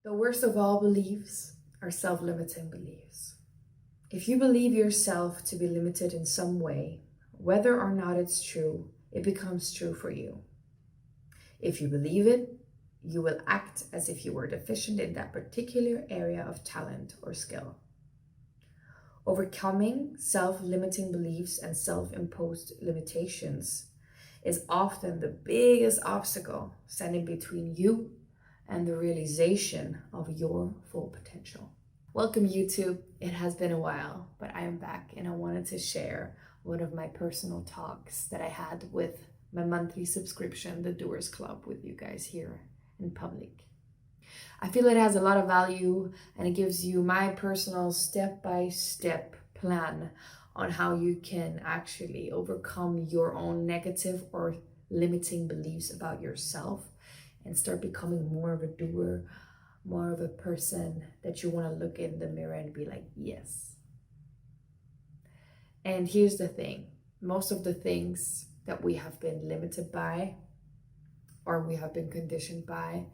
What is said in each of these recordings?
The worst of all beliefs are self-limiting beliefs. If you believe yourself to be limited in some way, whether or not it's true, it becomes true for you. If you believe it, you will act as if you were deficient in that particular area of talent or skill. Overcoming self-limiting beliefs and self-imposed limitations is often the biggest obstacle standing between you and the realization of your full potential. Welcome, YouTube. It has been a while, but I am back and I wanted to share one of my personal talks that I had with my monthly subscription, the Doers Club, with you guys here in public. I feel it has a lot of value and it gives you my personal step-by-step plan on how you can actually overcome your own negative or limiting beliefs about yourself and start becoming more of a doer, more of a person that you want to look in the mirror and be like, yes. And here's the thing. Most of the things that we have been limited by or we have been conditioned by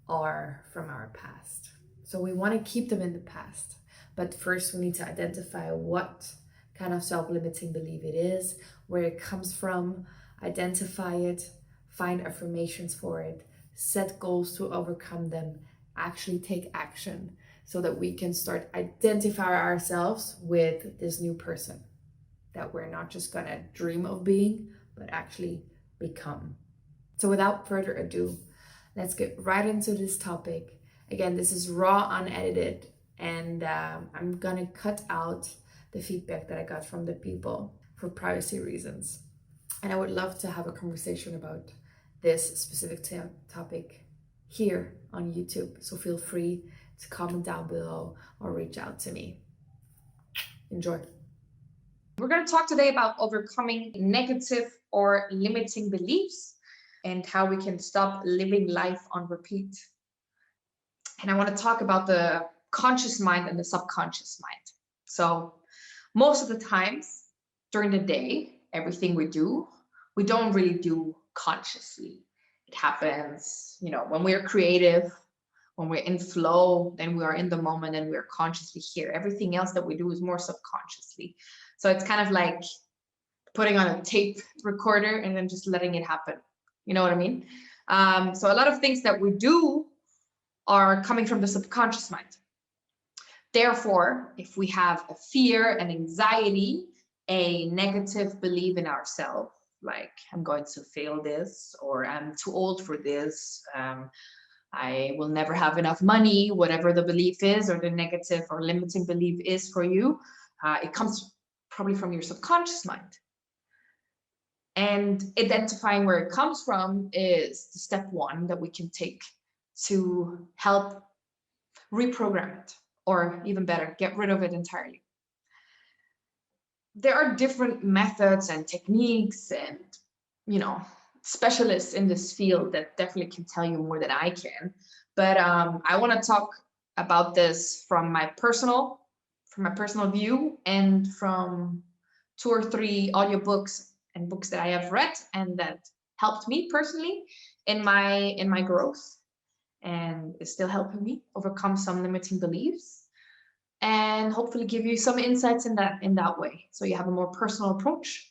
are from our past. So we want to keep them in the past. But first we need to identify what kind of self-limiting belief it is, where it comes from, identify it, find affirmations for it, set goals to overcome them, actually take action so that we can start identify ourselves with this new person that we're not just gonna dream of being, but actually become. So without further ado, let's get right into this topic. Again, this is raw, unedited, and I'm gonna cut out the feedback that I got from the people for privacy reasons. And I would love to have a conversation about this specific topic here on YouTube. So feel free to comment down below or reach out to me. Enjoy. We're going to talk today about overcoming negative or limiting beliefs and how we can stop living life on repeat. And I want to talk about the conscious mind and the subconscious mind. So most of the times during the day, everything we do, we don't really do consciously. It happens, when we're creative, when we're in flow, then we are in the moment and we're consciously here. Everything else that we do is more subconsciously. So it's kind of like putting on a tape recorder and then just letting it happen. You know what I mean? So a lot of things that we do are coming from the subconscious mind. Therefore, if we have a fear, an anxiety, a negative belief in ourselves, like I'm going to fail this, or I'm too old for this, I will never have enough money, whatever the belief is, or the negative or limiting belief is for you, it comes probably from your subconscious mind. And identifying where it comes from is the step one that we can take to help reprogram it, or even better, get rid of it entirely. There are different methods and techniques and, specialists in this field that definitely can tell you more than I can. But I want to talk about this from my personal view and from 2 or 3 audiobooks and books that I have read and that helped me personally in my growth, and is still helping me overcome some limiting beliefs and hopefully give you some insights in that way, so you have a more personal approach.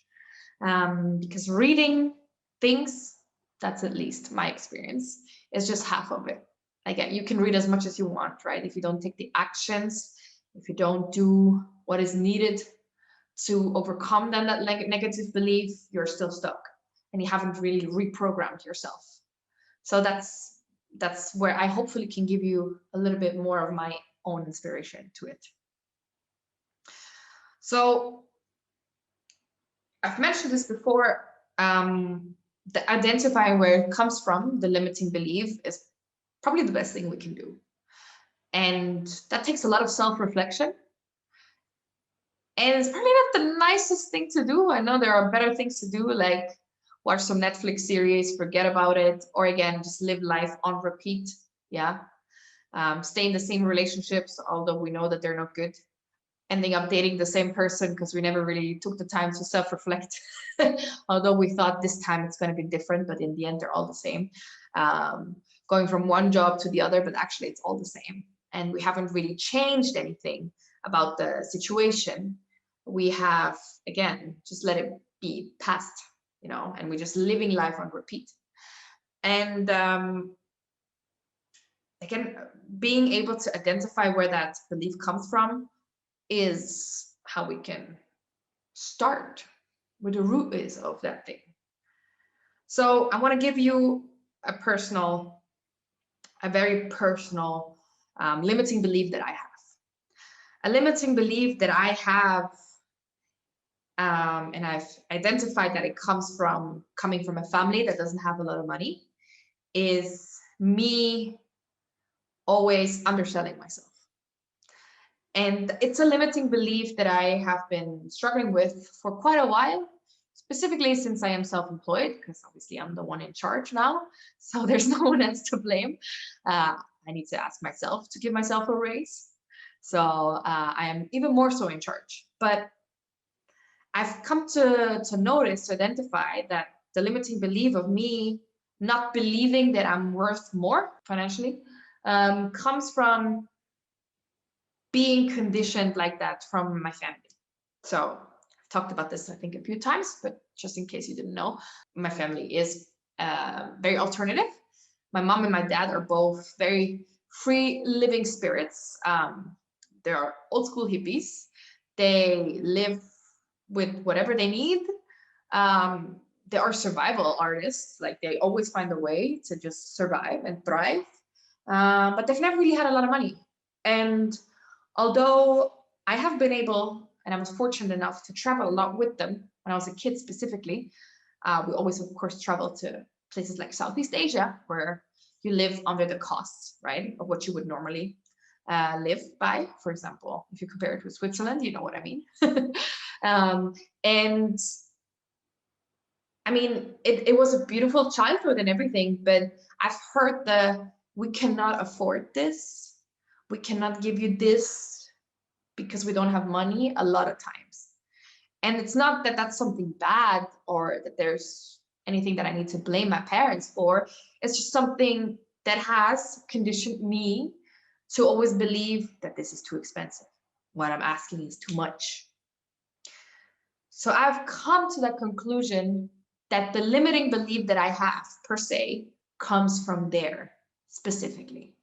Because reading things, that's at least my experience, is just half of it. Again, you can read as much as you want, right? If you don't take the actions, if you don't do what is needed to overcome that negative belief, you're still stuck and you haven't really reprogrammed yourself. So that's where I hopefully can give you a little bit more of my own inspiration to it. So I've mentioned this before, the identifying where it comes from, the limiting belief, is probably the best thing we can do. And that takes a lot of self-reflection. And it's probably not the nicest thing to do. I know there are better things to do, like watch some Netflix series, forget about it, or again, just live life on repeat. Yeah. Stay in the same relationships, although we know that they're not good. Ending up dating the same person because we never really took the time to self-reflect. Although we thought this time it's going to be different, but in the end, they're all the same. going from one job to the other, but actually it's all the same. And we haven't really changed anything about the situation. We have, again, just let it be past, and we're just living life on repeat. And again, being able to identify where that belief comes from is how we can start where the root is of that thing. So I want to give you a very personal limiting belief that I have. A limiting belief that I have, and I've identified that it coming from a family that doesn't have a lot of money, is me always underselling myself. And it's a limiting belief that I have been struggling with for quite a while, specifically since I am self-employed, because obviously I'm the one in charge now. So there's no one else to blame. I need to ask myself to give myself a raise. So I am even more so in charge. But I've come to notice, to identify that the limiting belief of me not believing that I'm worth more financially comes from being conditioned like that from my family. So I've talked about this, I think, a few times, but just in case you didn't know, my family is very alternative. My mom and my dad are both very free living spirits. They're old school hippies. They live with whatever they need. They are survival artists. Like, they always find a way to just survive and thrive. But they've never really had a lot of money. And although I have been able, and I was fortunate enough to travel a lot with them when I was a kid specifically, we always, of course, travel to places like Southeast Asia, where you live under the cost, right, of what you would normally live by. For example, if you compare it with Switzerland, you know what I mean. And I mean, it was a beautiful childhood and everything, but I've heard we cannot afford this. We cannot give you this because we don't have money a lot of times. And it's not that that's something bad or that there's anything that I need to blame my parents for. It's just something that has conditioned me to always believe that this is too expensive. What I'm asking is too much. So I've come to the conclusion that the limiting belief that I have per se comes from there specifically.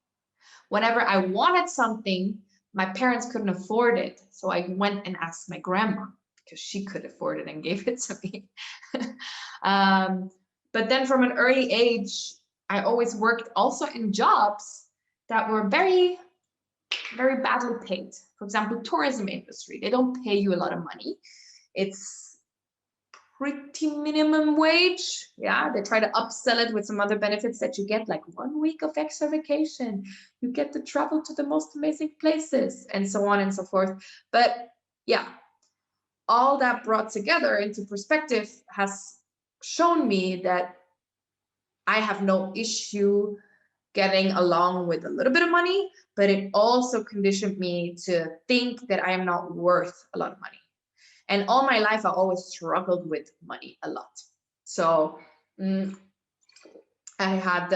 Whenever I wanted something, my parents couldn't afford it. So I went and asked my grandma because she could afford it and gave it to me. But then from an early age, I always worked also in jobs that were very, very badly paid. For example, tourism industry. They don't pay you a lot of money. It's pretty minimum wage. Yeah, they try to upsell it with some other benefits that you get, like 1 week of extra vacation. You get to travel to the most amazing places, and so on and so forth. But yeah, all that brought together into perspective has shown me that I have no issue getting along with a little bit of money, but it also conditioned me to think that I am not worth a lot of money. And all my life, I always struggled with money a lot. So I had,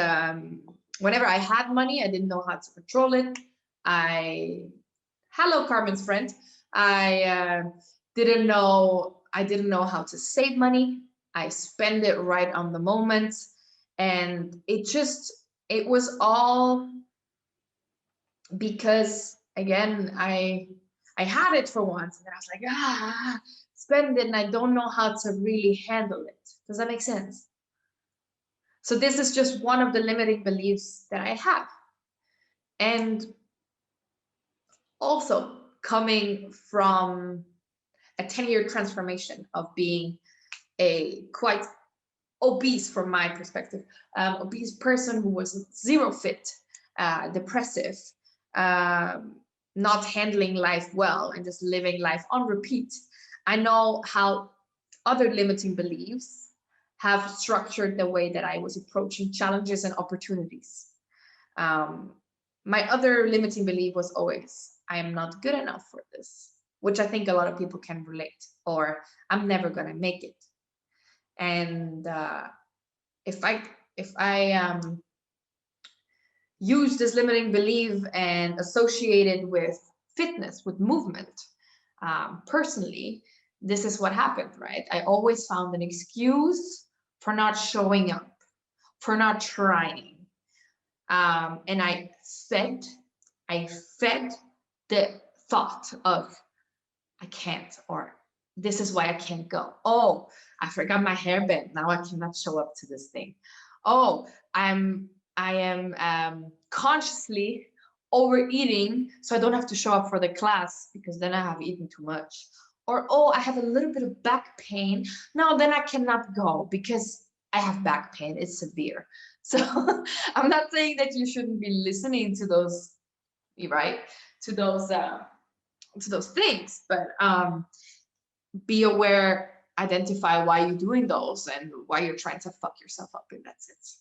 whenever I had money, I didn't know how to control it. Hello, Carmen's friend. I didn't know how to save money. I spend it right on the moment. And it was all because, again, I had it for once, and then I was like, spend it, and I don't know how to really handle it. Does that make sense? So this is just one of the limiting beliefs that I have. And also coming from a 10-year transformation of being a quite obese, from my perspective, obese person who was zero fit, depressive, not handling life well, and just living life on repeat. I know how other limiting beliefs have structured the way that I was approaching challenges and opportunities. My other limiting belief was always, I am not good enough for this, which I think a lot of people can relate, or I'm never gonna make it. And if I use this limiting belief and associate it with fitness, with movement, personally, this is what happened, right? I always found an excuse for not showing up, for not trying. And I fed the thought of I can't, or this is why I can't go. Oh, I forgot my hairband. Now I cannot show up to this thing. Oh, I am consciously overeating, so I don't have to show up for the class because then I have eaten too much. Or oh, I have a little bit of back pain. No, then I cannot go because I have back pain. It's severe. So I'm not saying that you shouldn't be listening to those, right? To those things, but be aware, identify why you're doing those and why you're trying to fuck yourself up in that sense.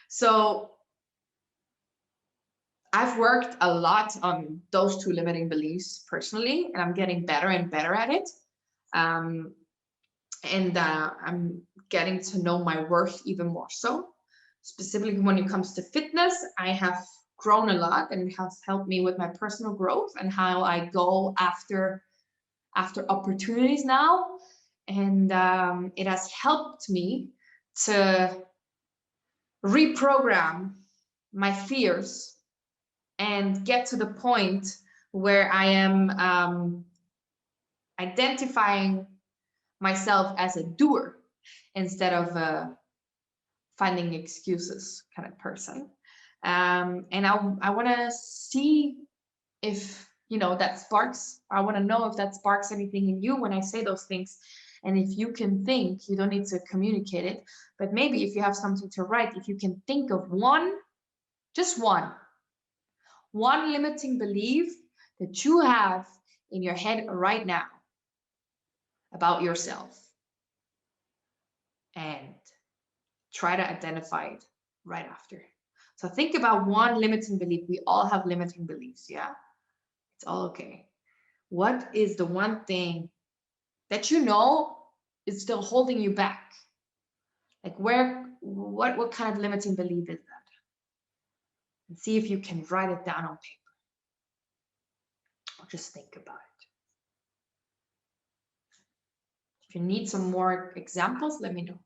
So I've worked a lot on those two limiting beliefs personally, and I'm getting better and better at it. Um, and I'm getting to know my worth even more so. Specifically when it comes to fitness, I have grown a lot, and it has helped me with my personal growth and how I go after opportunities now. And it has helped me to reprogram my fears and get to the point where I am identifying myself as a doer instead of a finding excuses kind of person. And I want to see if that sparks. I want to know if that sparks anything in you when I say those things. And if you can think, you don't need to communicate it, but maybe if you have something to write, if you can think of just one limiting belief that you have in your head right now about yourself, and try to identify it right after. So think about one limiting belief. We all have limiting beliefs, yeah? It's all okay. What is the one thing that is still holding you back? Like what kind of limiting belief is that? And see if you can write it down on paper or just think about it. If you need some more examples, let me know.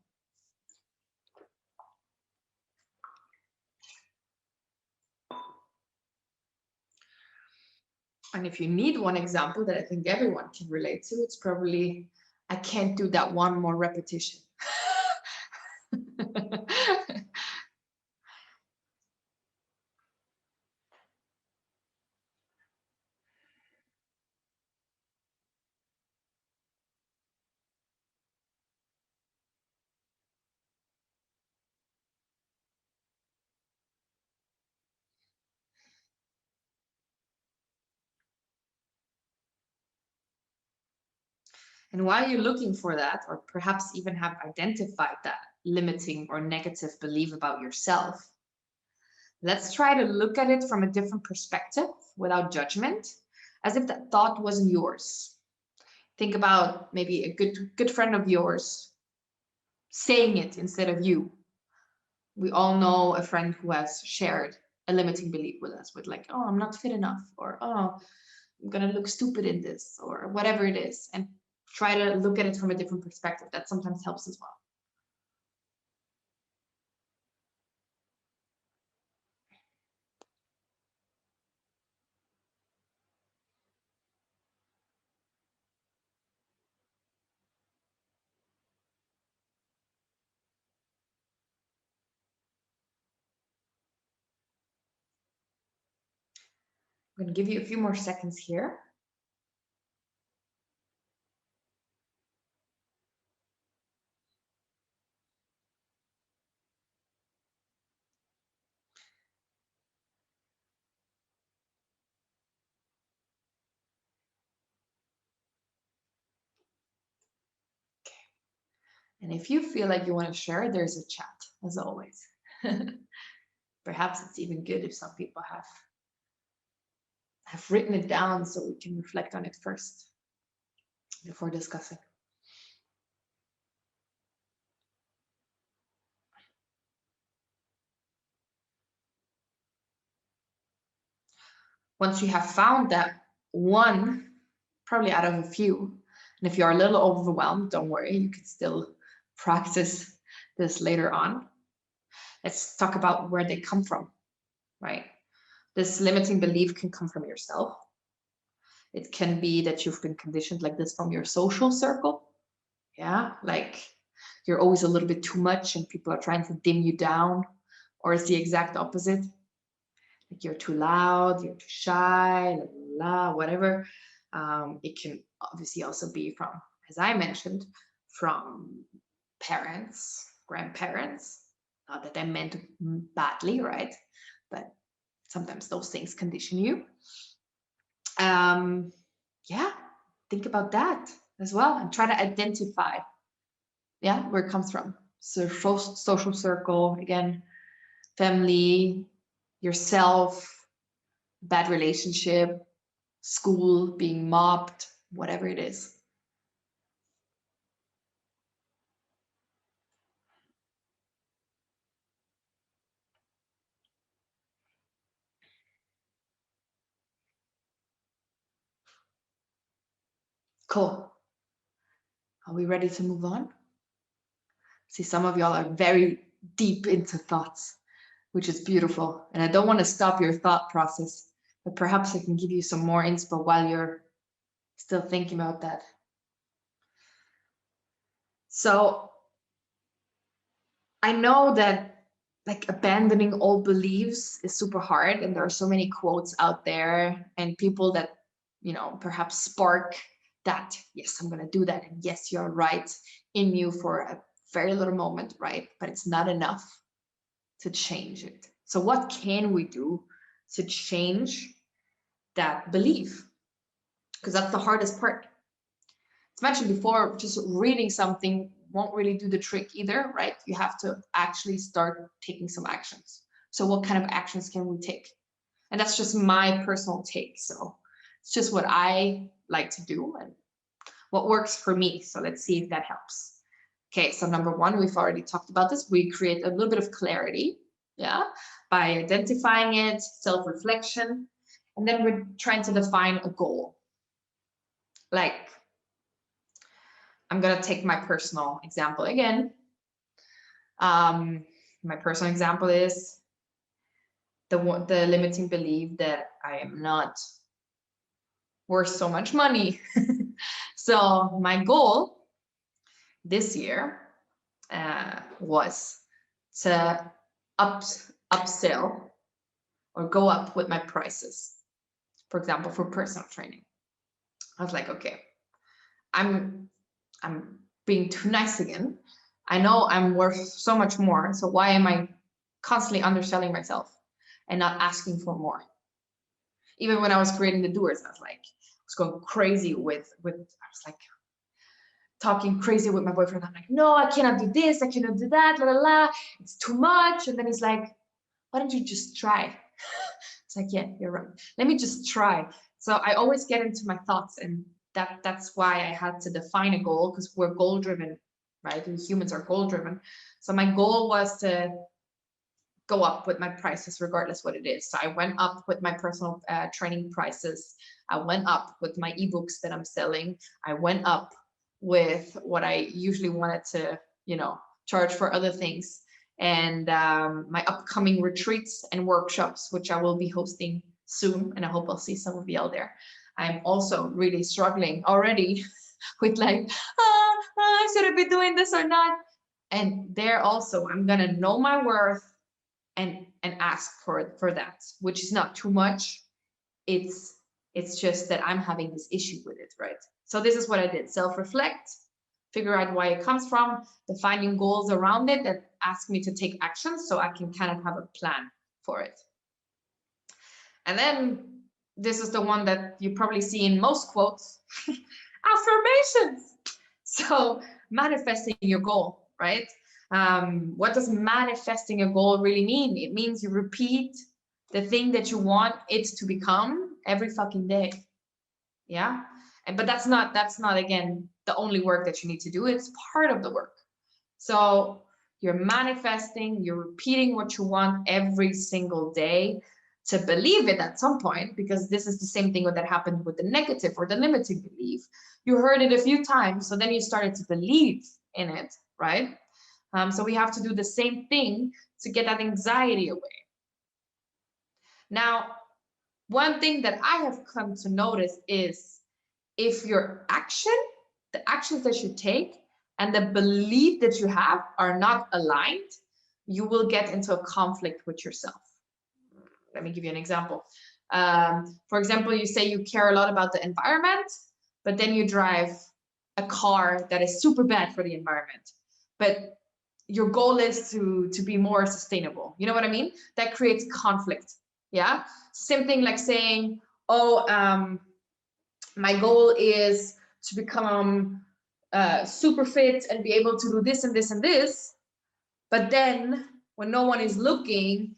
And if you need one example that I think everyone can relate to, it's probably, I can't do that one more repetition. And while you're looking for that, or perhaps even have identified that limiting or negative belief about yourself, let's try to look at it from a different perspective without judgment, as if that thought wasn't yours. Think about maybe a good friend of yours saying it instead of you. We all know a friend who has shared a limiting belief with us, with like, oh, I'm not fit enough, or oh, I'm gonna look stupid in this, or whatever it is, and try to look at it from a different perspective. That sometimes helps as well. I'm gonna give you a few more seconds here. And if you feel like you want to share, there's a chat, as always. Perhaps it's even good if some people have written it down so we can reflect on it first before discussing. once you have found that one, probably out of a few, and if you're a little overwhelmed, don't worry, you can still practice this later on. Let's talk about where they come from, right? This limiting belief can come from yourself. It can be that you've been conditioned like this from your social circle. Yeah, like you're always a little bit too much and people are trying to dim you down, or it's the exact opposite. Like you're too loud, you're too shy, whatever. It can obviously also be from, as I mentioned, from parents, grandparents. Not that I meant badly, right? But sometimes those things condition you. Yeah, think about that as well and try to identify, yeah, where it comes from. So social circle, again, family, yourself, bad relationship, school, being mobbed, whatever it is. Cool. Are we ready to move on? See, some of y'all are very deep into thoughts, which is beautiful. And I don't want to stop your thought process, but perhaps I can give you some more inspo while you're still thinking about that. So I know that like abandoning old beliefs is super hard, and there are so many quotes out there and people that, you know, perhaps spark that, yes, I'm going to do that. And yes, you're right in you for a very little moment, right? But it's not enough to change it. So what can we do to change that belief? Because that's the hardest part. As mentioned before, just reading something won't really do the trick either, right? You have to actually start taking some actions. So what kind of actions can we take? And that's just my personal take. So it's just what I like to do and what works for me. So let's see if that helps. Okay, so number one, we've already talked about this. We create a little bit of clarity, yeah, by identifying it, self-reflection, and then we're trying to define a goal. Like, I'm gonna take my personal example again. My personal example is the limiting belief that I am not worth so much money. So my goal this year was to upsell or go up with my prices. For example, for personal training, I was like, okay, I'm being too nice again. I know I'm worth so much more. So why am I constantly underselling myself and not asking for more? Even when I was creating the doers, I was going crazy with I was like talking crazy with my boyfriend. I'm like, no, I cannot do this, I cannot do that, la la la. It's too much. And then he's like, why don't you just try? It's like, yeah, you're right. Let me just try. So I always get into my thoughts, and that's why I had to define a goal, because we're goal driven, right? And humans are goal driven. So my goal was to go up with my prices regardless what it is. So I went up with my personal training prices. I went up with my ebooks that I'm selling. I went up with what I usually wanted to, you know, charge for other things. And my upcoming retreats and workshops, which I will be hosting soon, and I hope I'll see some of y'all there. I'm also really struggling already with like, should I be doing this or not? And there also, I'm gonna know my worth and ask for that, which is not too much. It's just that I'm having this issue with it, right? So this is what I did: self-reflect, figure out why it comes from, defining goals around it that ask me to take action so I can kind of have a plan for it. And then this is the one that you probably see in most quotes: affirmations. So manifesting your goal, right? What does manifesting a goal really mean? It means you repeat the thing that you want it to become every fucking day. Yeah. But that's not again the only work that you need to do. It's part of the work. So you're manifesting, you're repeating what you want every single day. to believe it at some point, because this is the same thing that happened with the negative or the limiting belief. You heard it a few times, so then you started to believe in it, right? So we have to do the same thing to get that anxiety away. Now, one thing that I have come to notice is if your the actions that you take and the belief that you have are not aligned, you will get into a conflict with yourself. Let me give you an example. For example, you say you care a lot about the environment, but then you drive a car that is super bad for the environment. But your goal is to be more sustainable. You know what I mean? That creates conflict. Yeah. Same thing like saying, oh, my goal is to become super fit and be able to do this and this and this. But then when no one is looking,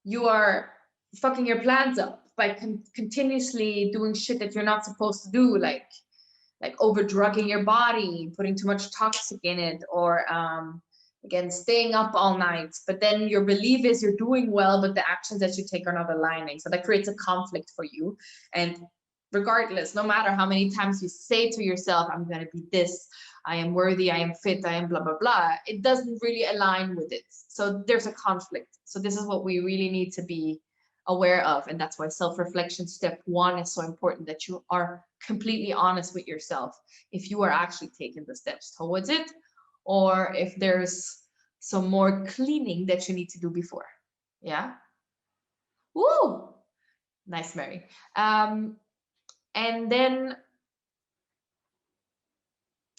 you are fucking your plans up by continuously doing shit that you're not supposed to do, like over drugging your body, putting too much toxic in it, or again, staying up all night. But then your belief is you're doing well, but the actions that you take are not aligning. So that creates a conflict for you. And regardless, no matter how many times you say to yourself, I'm going to be this, I am worthy, I am fit, I am blah, blah, blah, it doesn't really align with it. So there's a conflict. So this is what we really need to be aware of. And that's why self-reflection step 1 is so important, that you are completely honest with yourself if you are actually taking the steps towards it, or if there's some more cleaning that you need to do before. Yeah. Woo! Nice, Mary. And then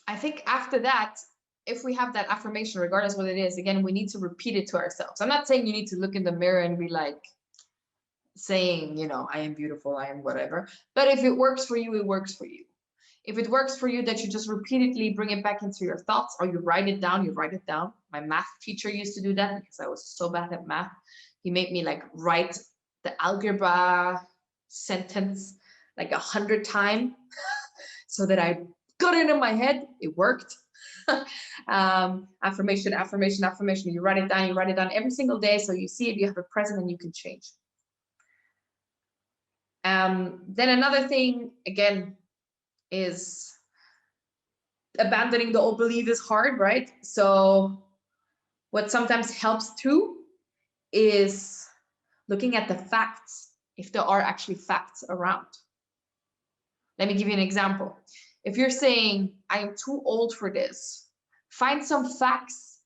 I think after that, if we have that affirmation, regardless what it is, again, we need to repeat it to ourselves. I'm not saying you need to look in the mirror and be like saying, you know, I am beautiful, I am whatever. But if it works for you, it works for you. If it works for you that you just repeatedly bring it back into your thoughts, or you write it down, you write it down. My math teacher used to do that because I was so bad at math. He made me like write the algebra sentence like 100 times so that I got it in my head. It worked. Affirmation, affirmation, affirmation. You write it down every single day. So you see it, you have it present, and you can change. Then another thing, again, is abandoning the old belief is hard, right? So what sometimes helps too is looking at the facts, if there are actually facts around. Let me give you an example. If you're saying, I am too old for this, find some facts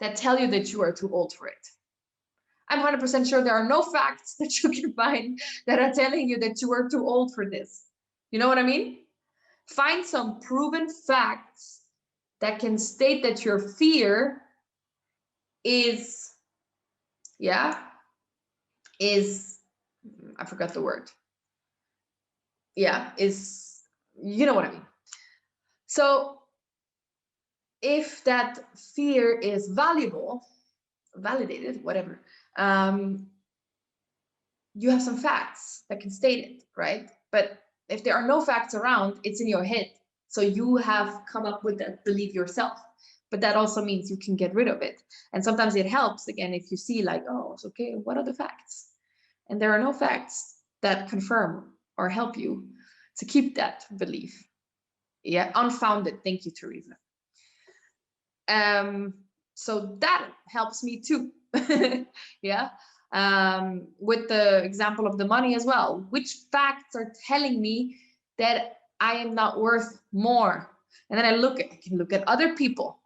that tell you that you are too old for it. I'm 100% sure there are no facts that you can find that are telling you that you are too old for this. You know what I mean? Find some proven facts that can state that your fear is, I forgot the word. Is, you know what I mean? So if that fear is validated, whatever, you have some facts that can state it, right? But if there are no facts around, it's in your head. So you have come up with that belief yourself. But that also means you can get rid of it. And sometimes it helps, again, if you see like, oh, it's okay, what are the facts? And there are no facts that confirm or help you to keep that belief. Yeah, unfounded. Thank you, Teresa. So that helps me too. Yeah. With the example of the money as well. Which facts are telling me that I am not worth more? And then I can look at other people.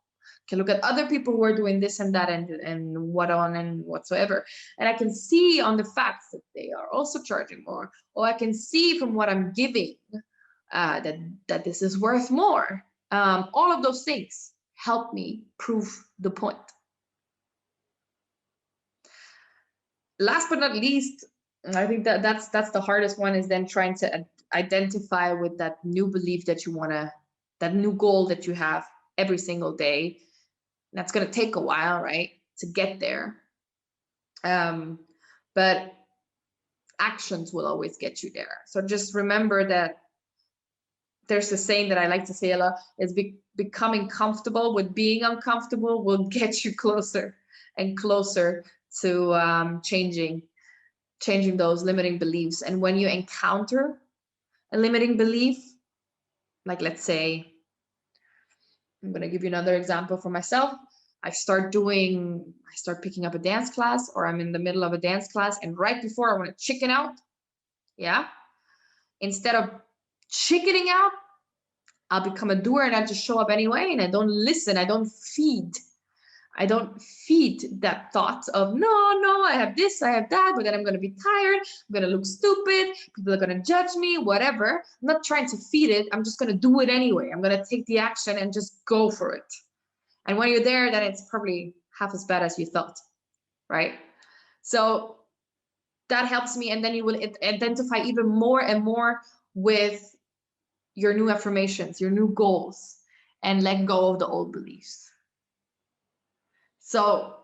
Can look at other people who are doing this and that and what on and whatsoever. And I can see on the facts that they are also charging more. Or I can see from what I'm giving that this is worth more. All of those things help me prove the point. Last but not least, I think that's the hardest one, is then trying to identify with that new belief that you want to, that new goal that you have every single day. That's going to take a while, right, to get there. But actions will always get you there. So just remember that there's a saying that I like to say a lot, is becoming comfortable with being uncomfortable will get you closer and closer to changing changing those limiting beliefs. And when you encounter a limiting belief, like let's say, I'm going to give you another example for myself. I start picking up a dance class, or I'm in the middle of a dance class, and right before I want to chicken out, yeah, instead of chickening out, I'll become a doer and I just show up anyway, and I don't listen. I don't feed that thought of no, I have this, I have that, but then I'm going to be tired, I'm going to look stupid, people are going to judge me, whatever. I'm not trying to feed it. I'm just going to do it anyway. I'm going to take the action and just go for it. And when you're there, then it's probably half as bad as you thought, right? So that helps me. And then you will identify even more and more with your new affirmations, your new goals, and let go of the old beliefs. So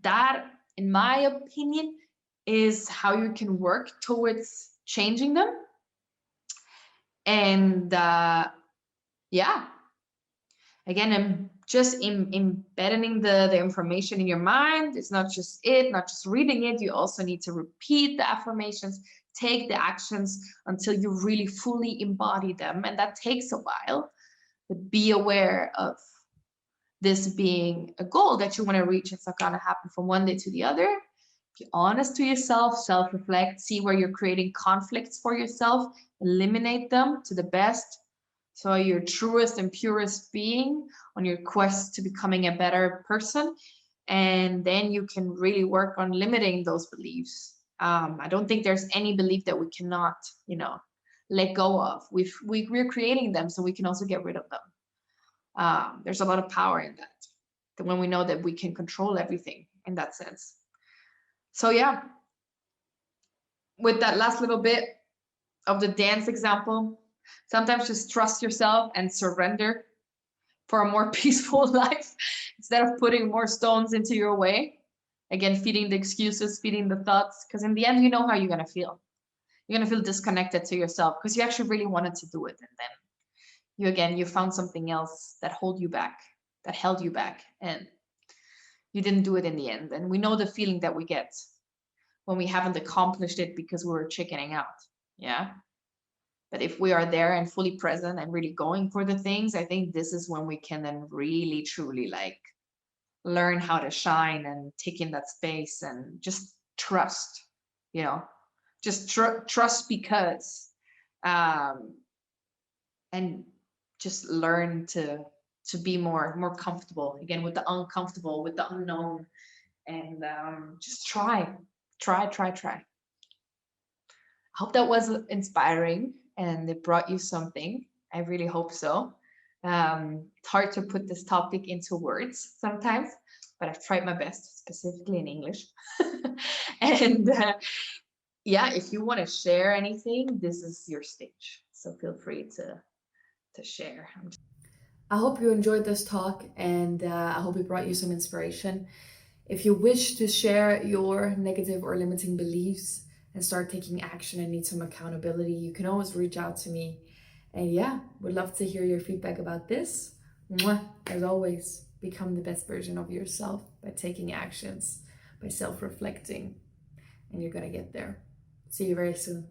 that, in my opinion, is how you can work towards changing them. And yeah, again, I'm just embedding the information in your mind. It's not just reading it. You also need to repeat the affirmations, take the actions until you really fully embody them. And that takes a while, but be aware of this being a goal that you want to reach. It's not going to happen from one day to the other. Be honest to yourself, self-reflect, see where you're creating conflicts for yourself, eliminate them to the best. So your truest and purest being on your quest to becoming a better person. And then you can really work on limiting those beliefs. I don't think there's any belief that we cannot, let go of. We're creating them, so we can also get rid of them. There's a lot of power in that when we know that we can control everything in that sense. So yeah, with that last little bit of the dance example, sometimes just trust yourself and surrender for a more peaceful life instead of putting more stones into your way. Again, feeding the excuses, feeding the thoughts, because in the end, you know how you're going to feel. You're going to feel disconnected to yourself because you actually really wanted to do it. And then you found something else that held you back, and you didn't do it in the end. And we know the feeling that we get when we haven't accomplished it because we were chickening out. Yeah. But if we are there and fully present and really going for the things, I think this is when we can then really, truly learn how to shine and take in that space and just trust, just trust because, and just learn to be more comfortable again with the uncomfortable, with the unknown, and just try. I hope that was inspiring and it brought you something. I really hope so. It's hard to put this topic into words sometimes, but I've tried my best, specifically in English. And yeah, if you want to share anything, this is your stage. So feel free to share. I hope you enjoyed this talk, and I hope it brought you some inspiration. If you wish to share your negative or limiting beliefs and start taking action and need some accountability, you can always reach out to me. And yeah, would love to hear your feedback about this. Mwah. As always, become the best version of yourself by taking actions, by self-reflecting, and you're gonna get there. See you very soon.